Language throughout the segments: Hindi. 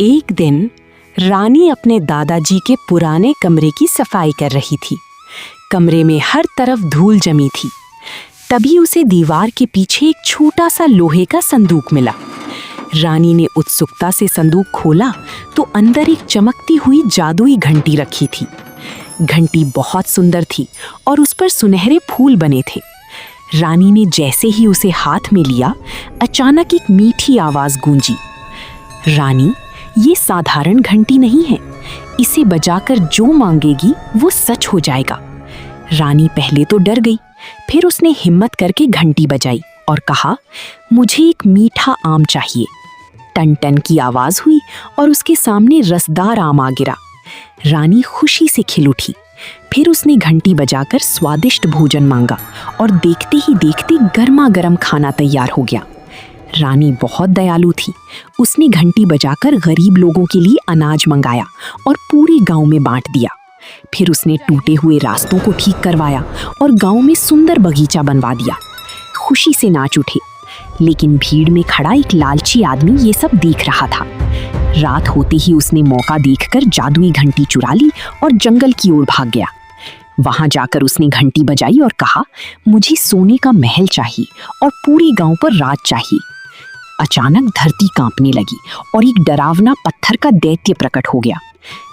एक दिन रानी अपने दादाजी के पुराने कमरे की सफाई कर रही थी। कमरे में हर तरफ धूल जमी थी। तभी उसे दीवार के पीछे एक छोटा सा लोहे का संदूक मिला। रानी ने उत्सुकता से संदूक खोला तो अंदर एक चमकती हुई जादुई घंटी रखी थी। घंटी बहुत सुंदर थी और उस पर सुनहरे फूल बने थे। रानी ने जैसे ही उसे हाथ में लिया, अचानक एक मीठी आवाज गूंजी, रानी, ये साधारण घंटी नहीं है। इसे बजाकर जो मांगेगी वो सच हो जाएगा। रानी पहले तो डर गई, फिर उसने हिम्मत करके घंटी बजाई और कहा, मुझे एक मीठा आम चाहिए। टन टन की आवाज हुई और उसके सामने रसदार आम आ गिरा। रानी खुशी से खिल उठी। फिर उसने घंटी बजाकर स्वादिष्ट भोजन मांगा और देखते ही देखते गर्मा गर्म खाना तैयार हो गया। रानी बहुत दयालु थी। उसने घंटी बजाकर गरीब लोगों के लिए अनाज मंगाया और पूरे गांव में बांट दिया। फिर उसने टूटे हुए रास्तों को ठीक करवाया और गांव में सुंदर बगीचा बनवा दिया। खुशी से नाच उठे। लेकिन भीड़ में खड़ा एक लालची आदमी ये सब देख रहा था। रात होते ही उसने मौका देखकर जादुई घंटी चुरा ली और जंगल की ओर भाग गया। वहां जाकर उसने घंटी बजाई और कहा, मुझे सोने का महल चाहिए और पूरे गांव पर राज चाहिए। अचानक धरती कांपने लगी और एक डरावना पत्थर का दैत्य प्रकट हो गया।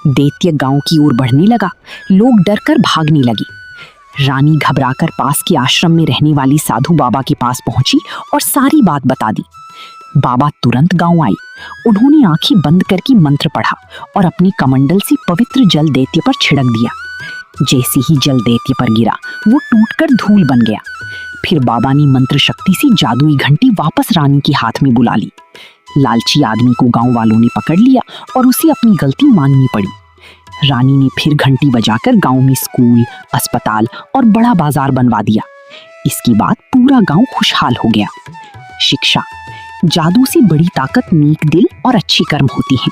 दैत्य गांव की ओर बढ़ने लगा। लोग डरकर भागने लगे। रानी घबराकर पास के आश्रम में रहने वाली साधु बाबा के पास पहुंची और सारी बात बता दी। बाबा तुरंत गांव आए। उन्होंने आंखें बंद करके मंत्र पढ़ा और अपने कमंडल से पवित्र जल दैत्य पर छिड़क दिया। जैसे ही जल दैत्य पर गिरा, वो टूटकर धूल बन गया। फिर बाबा ने मंत्र शक्ति से जादुई घंटी वापस रानी के हाथ में बुला ली। लालची आदमी को गांव वालों ने पकड़ लिया और उसे अपनी गलती माननी पड़ी। रानी ने फिर घंटी बजाकर गांव में स्कूल, अस्पताल और बड़ा बाजार बनवा दिया। इसके बाद पूरा गांव खुशहाल हो गया। शिक्षा, जादू से बड़ी ताकत नेक दिल और अच्छे कर्म होती हैं।